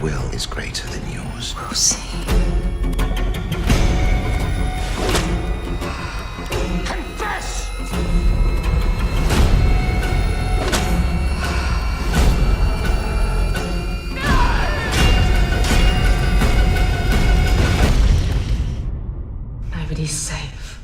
will is greater than yours. We'll see. Confess! Nobody's safe.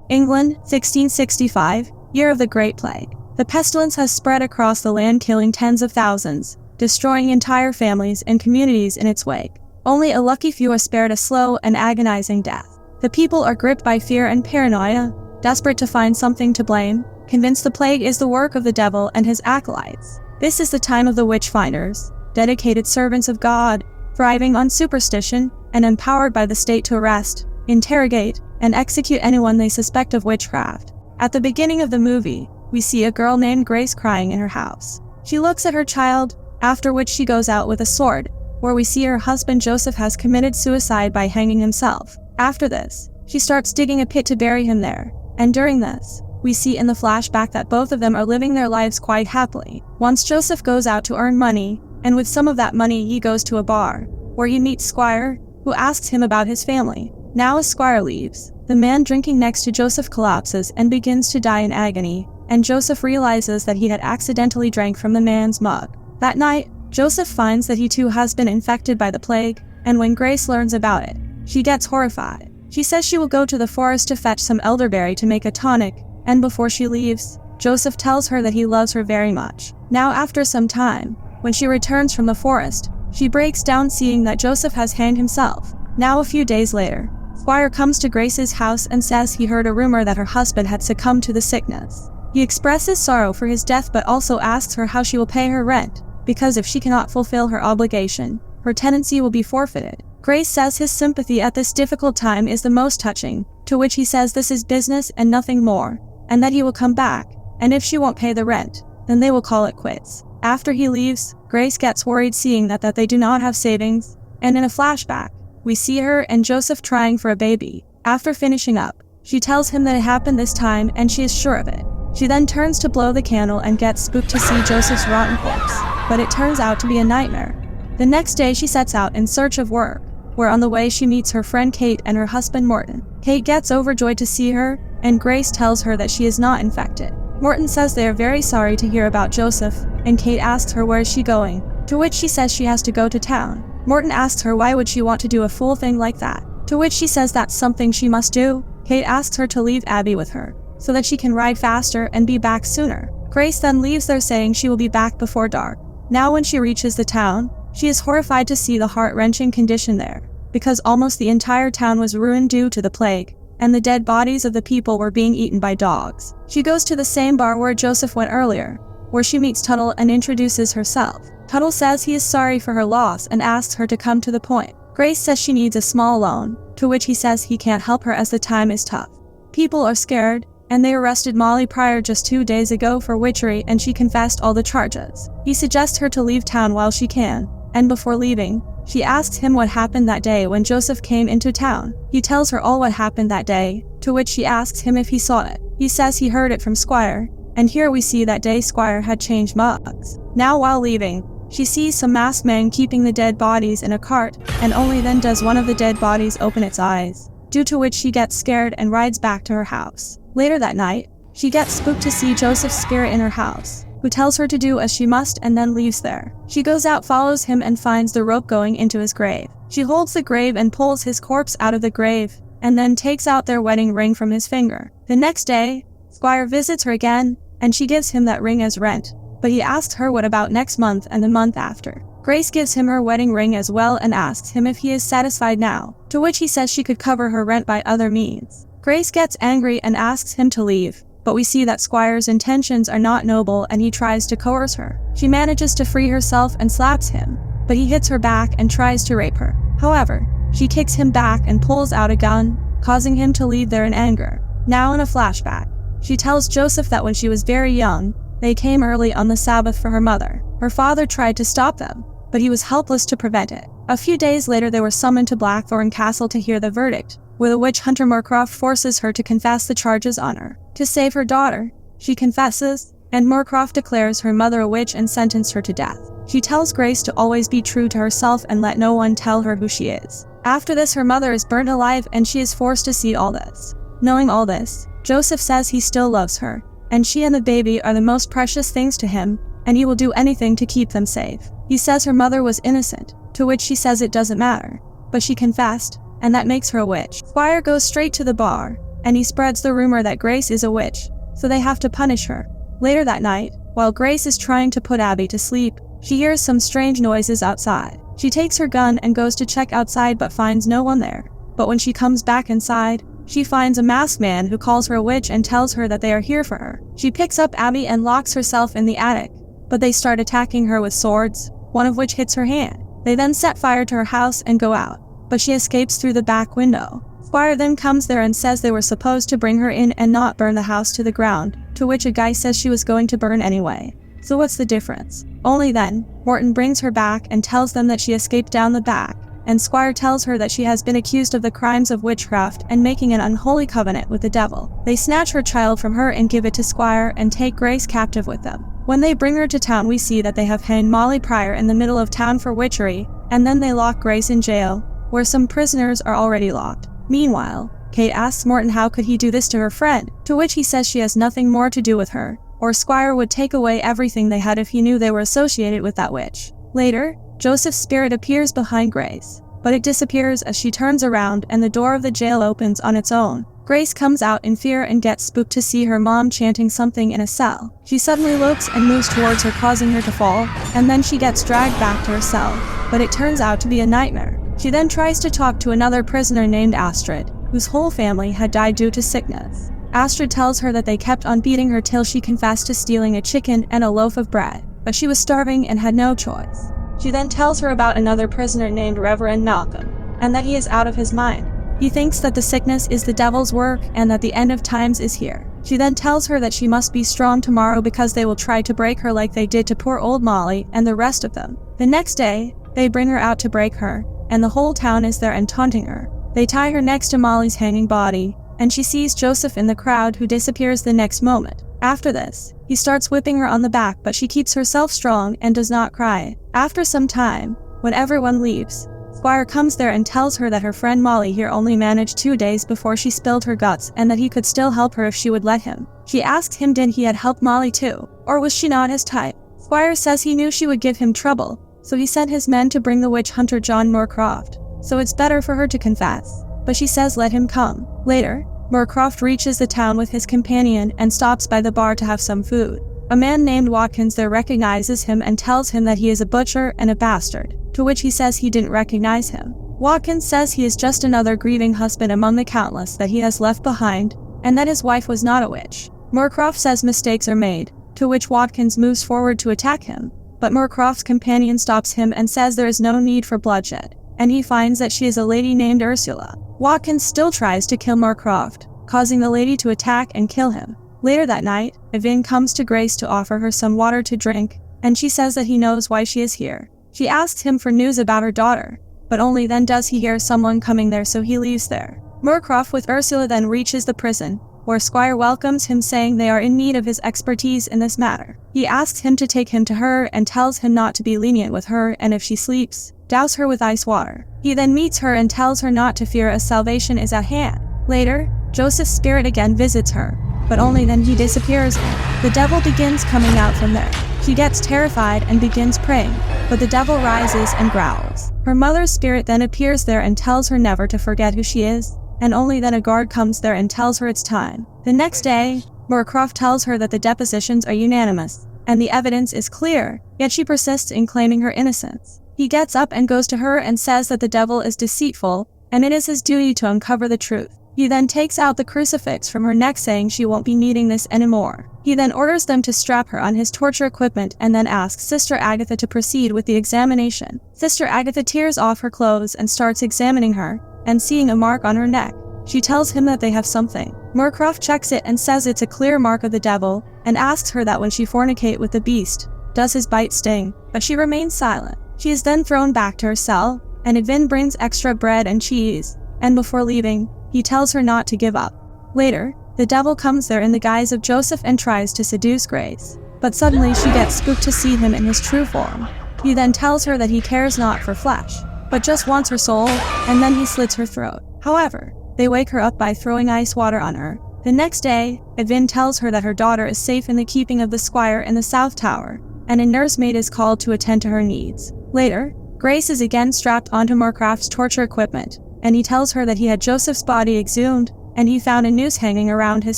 England, 1665, year of the Great Plague. The pestilence has spread across the land, killing tens of thousands, destroying entire families and communities in its wake. Only a lucky few are spared a slow and agonizing death. The people are gripped by fear and paranoia, desperate to find something to blame, convinced the plague is the work of the devil and his acolytes. This is the time of the witch finders, dedicated servants of God, thriving on superstition and empowered by the state to arrest, interrogate, and execute anyone they suspect of witchcraft. At the beginning of the movie, we see a girl named Grace crying in her house. She looks at her child, after which she goes out with a sword, where we see her husband Joseph has committed suicide by hanging himself. After this, she starts digging a pit to bury him there, and during this, we see in the flashback that both of them are living their lives quite happily. Once Joseph goes out to earn money, and with some of that money he goes to a bar, where he meets Squire, who asks him about his family. Now as Squire leaves, the man drinking next to Joseph collapses and begins to die in agony, and Joseph realizes that he had accidentally drank from the man's mug. That night, Joseph finds that he too has been infected by the plague, and when Grace learns about it, she gets horrified. She says she will go to the forest to fetch some elderberry to make a tonic, and before she leaves, Joseph tells her that he loves her very much. Now after some time, when she returns from the forest, she breaks down seeing that Joseph has hanged himself. Now a few days later, Squire comes to Grace's house and says he heard a rumor that her husband had succumbed to the sickness. He expresses sorrow for his death but also asks her how she will pay her rent, because if she cannot fulfill her obligation, her tenancy will be forfeited. Grace says his sympathy at this difficult time is the most touching, to which he says this is business and nothing more, and that he will come back, and if she won't pay the rent, then they will call it quits. After he leaves, Grace gets worried seeing that they do not have savings, and in a flashback, we see her and Joseph trying for a baby. After finishing up, she tells him that it happened this time and she is sure of it. She then turns to blow the candle and gets spooked to see Joseph's rotten corpse, but it turns out to be a nightmare. The next day she sets out in search of work, where on the way she meets her friend Kate and her husband Morton. Kate gets overjoyed to see her, and Grace tells her that she is not infected. Morton says they are very sorry to hear about Joseph, and Kate asks her where is she going, to which she says she has to go to town. Morton asks her why would she want to do a fool thing like that, to which she says that's something she must do. Kate asks her to leave Abby with her, so that she can ride faster and be back sooner. Grace then leaves there saying she will be back before dark. Now when she reaches the town, she is horrified to see the heart-wrenching condition there, because almost the entire town was ruined due to the plague, and the dead bodies of the people were being eaten by dogs. She goes to the same bar where Joseph went earlier, where she meets Tuttle and introduces herself. Tuttle says he is sorry for her loss and asks her to come to the point. Grace says she needs a small loan, to which he says he can't help her as the time is tough. People are scared, and they arrested Molly Pryor just 2 days ago for witchery and she confessed all the charges. He suggests her to leave town while she can, and before leaving, she asks him what happened that day when Joseph came into town. He tells her all what happened that day, to which she asks him if he saw it. He says he heard it from Squire, and here we see that day Squire had changed mugs. Now while leaving, she sees some masked men keeping the dead bodies in a cart, and only then does one of the dead bodies open its eyes, due to which she gets scared and rides back to her house. Later that night, she gets spooked to see Joseph's spirit in her house, who tells her to do as she must and then leaves there. She goes out, follows him, and finds the rope going into his grave. She holds the grave and pulls his corpse out of the grave, and then takes out their wedding ring from his finger. The next day, Squire visits her again, and she gives him that ring as rent, but he asks her what about next month and the month after. Grace gives him her wedding ring as well and asks him if he is satisfied now, to which he says she could cover her rent by other means. Grace gets angry and asks him to leave, but we see that Squire's intentions are not noble and he tries to coerce her. She manages to free herself and slaps him, but he hits her back and tries to rape her. However, she kicks him back and pulls out a gun, causing him to leave there in anger. Now in a flashback, she tells Joseph that when she was very young, they came early on the Sabbath for her mother. Her father tried to stop them, but he was helpless to prevent it. A few days later they were summoned to Blackthorn Castle to hear the verdict, where the witch hunter Moorcroft forces her to confess the charges on her. To save her daughter, she confesses, and Moorcroft declares her mother a witch and sentenced her to death. She tells Grace to always be true to herself and let no one tell her who she is. After this, her mother is burnt alive and she is forced to see all this. Knowing all this, Joseph says he still loves her, and she and the baby are the most precious things to him, and he will do anything to keep them safe. He says her mother was innocent, to which she says it doesn't matter, but she confessed, and that makes her a witch. Squire goes straight to the bar, and he spreads the rumor that Grace is a witch, so they have to punish her. Later that night, while Grace is trying to put Abby to sleep, she hears some strange noises outside. She takes her gun and goes to check outside but finds no one there. But when she comes back inside, she finds a masked man who calls her a witch and tells her that they are here for her. She picks up Abby and locks herself in the attic, but they start attacking her with swords, one of which hits her hand. They then set fire to her house and go out, but she escapes through the back window. Squire then comes there and says they were supposed to bring her in and not burn the house to the ground, to which a guy says she was going to burn anyway. So what's the difference? Only then, Morton brings her back and tells them that she escaped down the back, and Squire tells her that she has been accused of the crimes of witchcraft and making an unholy covenant with the devil. They snatch her child from her and give it to Squire and take Grace captive with them. When they bring her to town, we see that they have hanged Molly Pryor in the middle of town for witchery, and then they lock Grace in jail, where some prisoners are already locked. Meanwhile, Kate asks Morton how could he do this to her friend, to which he says she has nothing more to do with her, or Squire would take away everything they had if he knew they were associated with that witch. Later, Joseph's spirit appears behind Grace, but it disappears as she turns around and the door of the jail opens on its own. Grace comes out in fear and gets spooked to see her mom chanting something in a cell. She suddenly looks and moves towards her, causing her to fall, and then she gets dragged back to her cell, but it turns out to be a nightmare. She then tries to talk to another prisoner named Astrid, whose whole family had died due to sickness. Astrid tells her that they kept on beating her till she confessed to stealing a chicken and a loaf of bread, but she was starving and had no choice. She then tells her about another prisoner named Reverend Malcolm, and that he is out of his mind. He thinks that the sickness is the devil's work and that the end of times is here. She then tells her that she must be strong tomorrow because they will try to break her like they did to poor old Molly and the rest of them. The next day, they bring her out to break her, and the whole town is there and taunting her. They tie her next to Molly's hanging body, and she sees Joseph in the crowd, who disappears the next moment. After this, he starts whipping her on the back, but she keeps herself strong and does not cry. After some time, when everyone leaves, Squire comes there and tells her that her friend Molly here only managed 2 days before she spilled her guts and that he could still help her if she would let him. She asks him did he had helped Molly too, or was she not his type? Squire says he knew she would give him trouble, so he sent his men to bring the witch hunter John Moorcroft, so it's better for her to confess. But she says let him come. Later, Moorcroft reaches the town with his companion and stops by the bar to have some food. A man named Watkins there recognizes him and tells him that he is a butcher and a bastard, to which he says he didn't recognize him. Watkins says he is just another grieving husband among the countless that he has left behind, and that his wife was not a witch. Moorcroft says mistakes are made, to which Watkins moves forward to attack him, but Moorcroft's companion stops him and says there is no need for bloodshed, and he finds that she is a lady named Ursula. Watkins still tries to kill Moorcroft, causing the lady to attack and kill him. Later that night, Yvonne comes to Grace to offer her some water to drink, and she says that he knows why she is here. She asks him for news about her daughter, but only then does he hear someone coming there, so he leaves there. Moorcroft with Ursula then reaches the prison, where Squire welcomes him, saying they are in need of his expertise in this matter. He asks him to take him to her and tells him not to be lenient with her, and if she sleeps, douse her with ice water. He then meets her and tells her not to fear as salvation is at hand. Later, Joseph's spirit again visits her, but only then he disappears. The devil begins coming out from there. She gets terrified and begins praying, but the devil rises and growls. Her mother's spirit then appears there and tells her never to forget who she is, and only then a guard comes there and tells her it's time. The next day, Moorcroft tells her that the depositions are unanimous, and the evidence is clear, yet she persists in claiming her innocence. He gets up and goes to her and says that the devil is deceitful, and it is his duty to uncover the truth. He then takes out the crucifix from her neck, saying she won't be needing this anymore. He then orders them to strap her on his torture equipment and then asks Sister Agatha to proceed with the examination. Sister Agatha tears off her clothes and starts examining her, and seeing a mark on her neck, she tells him that they have something. Moorcroft checks it and says it's a clear mark of the devil, and asks her that when she fornicate with the beast, does his bite sting, but she remains silent. She is then thrown back to her cell, and Yvonne brings extra bread and cheese, and before leaving, he tells her not to give up. Later, the devil comes there in the guise of Joseph and tries to seduce Grace. but suddenly she gets spooked to see him in his true form. He then tells her that he cares not for flesh, but just wants her soul, and then he slits her throat. However, they wake her up by throwing ice water on her. The next day, Evin tells her that her daughter is safe in the keeping of the squire in the South Tower, and a nursemaid is called to attend to her needs. Later, Grace is again strapped onto Moorcroft's torture equipment, and he tells her that he had Joseph's body exhumed, and he found a noose hanging around his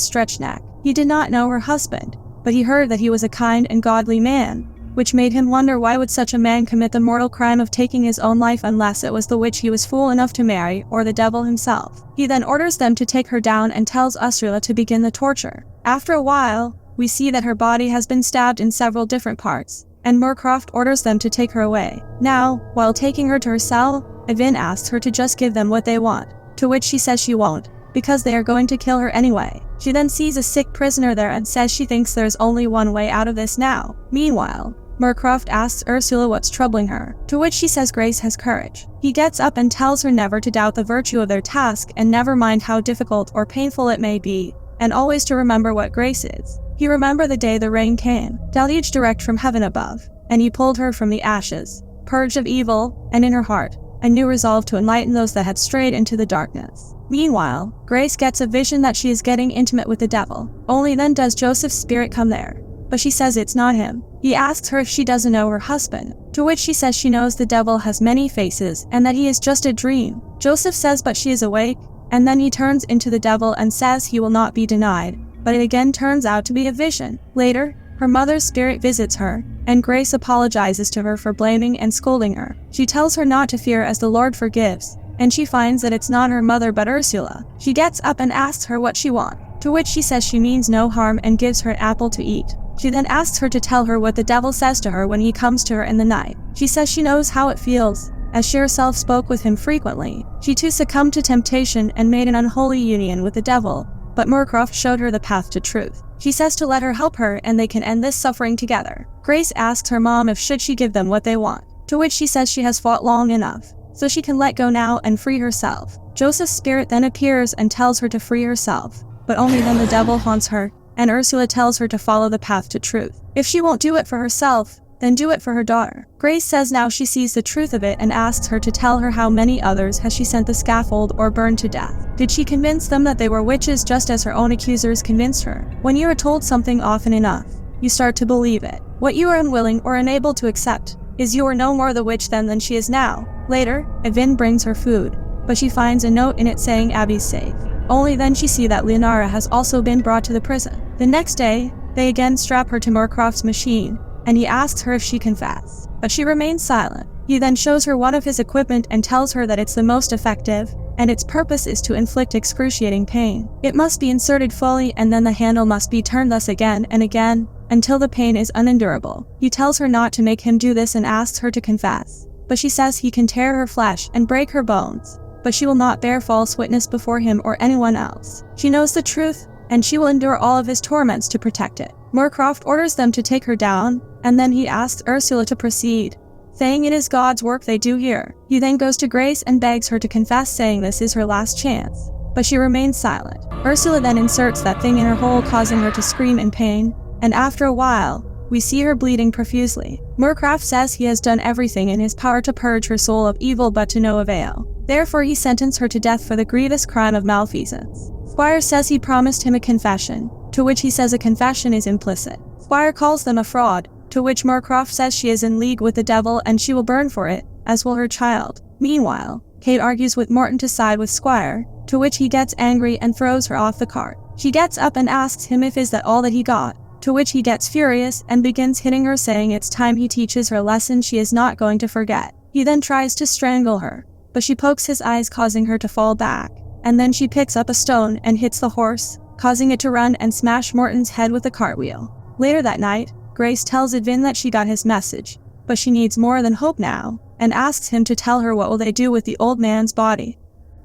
stretched neck. He did not know her husband, but he heard that he was a kind and godly man, which made him wonder why would such a man commit the mortal crime of taking his own life unless it was the witch he was fool enough to marry or the devil himself. He then orders them to take her down and tells Ursula to begin the torture. After a while, we see that her body has been stabbed in several different parts, and Moorcroft orders them to take her away. Now, while taking her to her cell, Evin asks her to just give them what they want, to which she says she won't, because they are going to kill her anyway. She then sees a sick prisoner there and says she thinks there's only one way out of this now. Meanwhile, Moorcroft asks Ursula what's troubling her, to which she says Grace has courage. He gets up and tells her never to doubt the virtue of their task and never mind how difficult or painful it may be, and always to remember what grace is. He remembered the day the rain came, deluge direct from heaven above, and he pulled her from the ashes, purged of evil, and in her heart, a new resolve to enlighten those that had strayed into the darkness. Meanwhile, Grace gets a vision that she is getting intimate with the devil. Only then does Joseph's spirit come there, but she says it's not him. He asks her if she doesn't know her husband, to which she says she knows the devil has many faces and that he is just a dream. Joseph says but she is awake, and then he turns into the devil and says he will not be denied, but it again turns out to be a vision. Later, her mother's spirit visits her, and Grace apologizes to her for blaming and scolding her. She tells her not to fear as the Lord forgives, and she finds that it's not her mother but Ursula. She gets up and asks her what she wants, to which she says she means no harm and gives her an apple to eat. She then asks her to tell her what the devil says to her when he comes to her in the night. She says she knows how it feels, as she herself spoke with him frequently. She too succumbed to temptation and made an unholy union with the devil, but Moorcroft showed her the path to truth. She says to let her help her and they can end this suffering together. Grace asks her mom if should she give them what they want, to which she says she has fought long enough, so she can let go now and free herself. Joseph's spirit then appears and tells her to free herself, but only then the devil haunts her, and Ursula tells her to follow the path to truth. If she won't do it for herself, then do it for her daughter. Grace says now she sees the truth of it and asks her to tell her how many others has she sent the scaffold or burned to death. Did she convince them that they were witches just as her own accusers convinced her? When you are told something often enough, you start to believe it. What you are unwilling or unable to accept is you are no more the witch then than she is now. Later, Evin brings her food, but she finds a note in it saying Abby's safe. Only then she sees that Leonara has also been brought to the prison. The next day, they again strap her to Moorcroft's machine, and he asks her if she confess, but she remains silent. He then shows her one of his equipment and tells her that it's the most effective, and its purpose is to inflict excruciating pain. It must be inserted fully and then the handle must be turned thus again and again, until the pain is unendurable. He tells her not to make him do this and asks her to confess, but she says he can tear her flesh and break her bones, but she will not bear false witness before him or anyone else. She knows the truth, and she will endure all of his torments to protect it. Moorcroft orders them to take her down, and then he asks Ursula to proceed, saying it is God's work they do here. He then goes to Grace and begs her to confess, saying this is her last chance, but she remains silent. Ursula then inserts that thing in her hole, causing her to scream in pain, and after a while, we see her bleeding profusely. Moorcroft says he has done everything in his power to purge her soul of evil but to no avail. Therefore he sentenced her to death for the grievous crime of malfeasance. Squire says he promised him a confession, to which he says a confession is implicit. Squire calls them a fraud, to which Moorcroft says she is in league with the devil and she will burn for it, as will her child. Meanwhile, Kate argues with Morton to side with Squire, to which he gets angry and throws her off the cart. She gets up and asks him if is that all that he got, to which he gets furious and begins hitting her, saying it's time he teaches her a lesson she is not going to forget. He then tries to strangle her, but she pokes his eyes, causing her to fall back, and then she picks up a stone and hits the horse, causing it to run and smash Morton's head with a cartwheel. Later that night, Grace tells Edvin that she got his message, but she needs more than hope now, and asks him to tell her what will they do with the old man's body.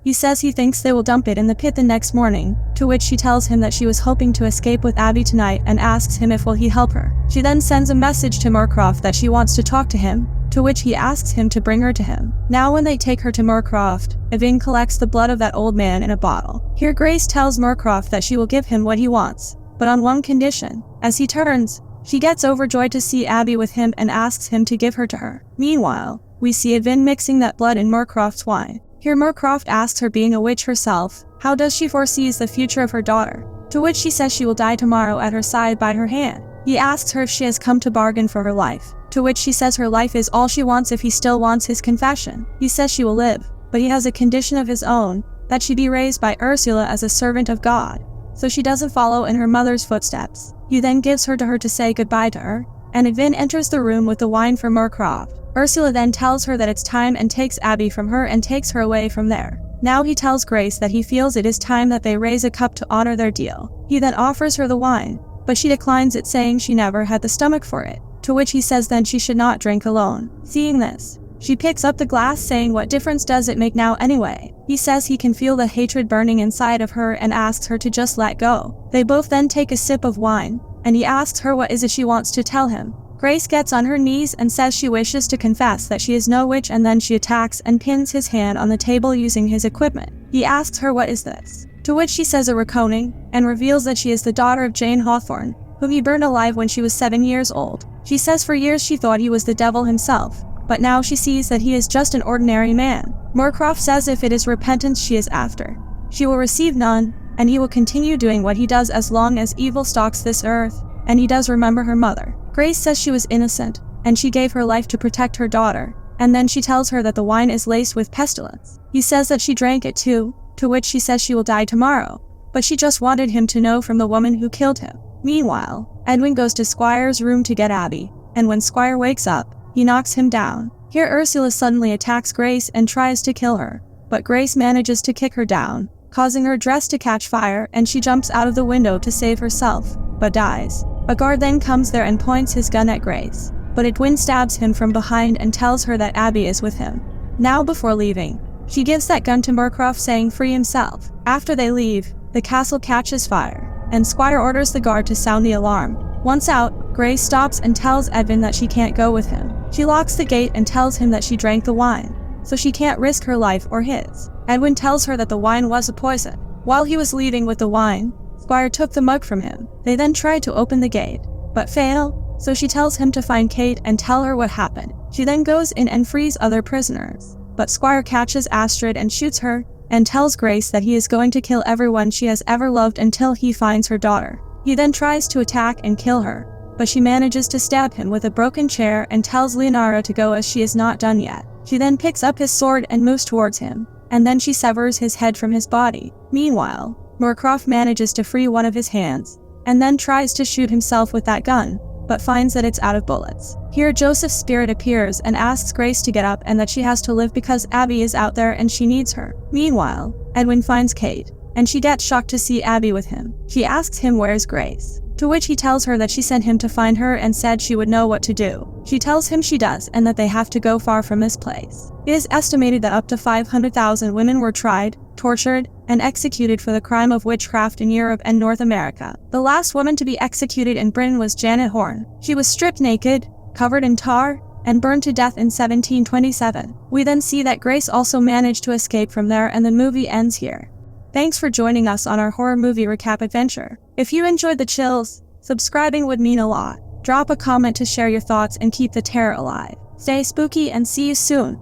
He says he thinks they will dump it in the pit the next morning, to which she tells him that she was hoping to escape with Abby tonight and asks him if will he help her. She then sends a message to Moorcroft that she wants to talk to him, to which he asks him to bring her to him. Now when they take her to Moorcroft, Edvin collects the blood of that old man in a bottle. Here Grace tells Moorcroft that she will give him what he wants, but on one condition. As he turns, She gets overjoyed to see Abby with him and asks him to give her to her. Meanwhile, we see Edwin mixing that blood in Moorcroft's wine. Here Moorcroft asks her, being a witch herself, how does she foresees the future of her daughter? To which she says she will die tomorrow at her side by her hand. He asks her if she has come to bargain for her life, to which she says her life is all she wants if he still wants his confession. He says she will live, but he has a condition of his own, that she be raised by Ursula as a servant of God, so she doesn't follow in her mother's footsteps. He then gives her to say goodbye to her, and Edwin enters the room with the wine for Moorcroft. Ursula then tells her that it's time and takes Abby from her and takes her away from there. Now he tells Grace that he feels it is time that they raise a cup to honor their deal. He then offers her the wine, but she declines it, saying she never had the stomach for it, to which he says then she should not drink alone. Seeing this, she picks up the glass, saying what difference does it make now anyway? He says he can feel the hatred burning inside of her and asks her to just let go. They both then take a sip of wine, and he asks her what is it she wants to tell him. Grace gets on her knees and says she wishes to confess that she is no witch, and then she attacks and pins his hand on the table using his equipment. He asks her what is this, to which she says a reconing, and reveals that she is the daughter of Jane Hawthorne, whom he burned alive when she was 7 years old. She says for years she thought he was the devil himself, but now she sees that he is just an ordinary man. Moorcroft says if it is repentance she is after, she will receive none, and he will continue doing what he does as long as evil stalks this earth, and he does remember her mother. Grace says she was innocent, and she gave her life to protect her daughter, and then she tells her that the wine is laced with pestilence. He says that she drank it too, to which she says she will die tomorrow, but she just wanted him to know from the woman who killed him. Meanwhile, Edwin goes to Squire's room to get Abby, and when Squire wakes up, he knocks him down. Here Ursula suddenly attacks Grace and tries to kill her, but Grace manages to kick her down, causing her dress to catch fire, and she jumps out of the window to save herself, but dies. A guard then comes there and points his gun at Grace, but Edwin stabs him from behind and tells her that Abby is with him. Now before leaving, she gives that gun to Moorcroft, saying free himself. After they leave, the castle catches fire, and Squire orders the guard to sound the alarm. Once out, Grace stops and tells Edwin that she can't go with him. She locks the gate and tells him that she drank the wine, so she can't risk her life or his. Edwin tells her that the wine was a poison. While he was leaving with the wine, Squire took the mug from him. They then tried to open the gate, but fail, so she tells him to find Kate and tell her what happened. She then goes in and frees other prisoners, but Squire catches Astrid and shoots her, and tells Grace that he is going to kill everyone she has ever loved until he finds her daughter. He then tries to attack and kill her, but she manages to stab him with a broken chair and tells Leonora to go as she is not done yet. She then picks up his sword and moves towards him, and then she severs his head from his body. Meanwhile, Moorcroft manages to free one of his hands, and then tries to shoot himself with that gun, but finds that it's out of bullets. Here Joseph's spirit appears and asks Grace to get up and that she has to live because Abby is out there and she needs her. Meanwhile, Edwin finds Kate, and she gets shocked to see Abby with him. She asks him where's Grace, to which he tells her that she sent him to find her and said she would know what to do. She tells him she does and that they have to go far from this place. It is estimated that up to 500,000 women were tried, tortured, and executed for the crime of witchcraft in Europe and North America. The last woman to be executed in Britain was Janet Horne. She was stripped naked, covered in tar, and burned to death in 1727. We then see that Grace also managed to escape from there, and the movie ends here. Thanks for joining us on our horror movie recap adventure. If you enjoyed the chills, subscribing would mean a lot. Drop a comment to share your thoughts and keep the terror alive. Stay spooky and see you soon.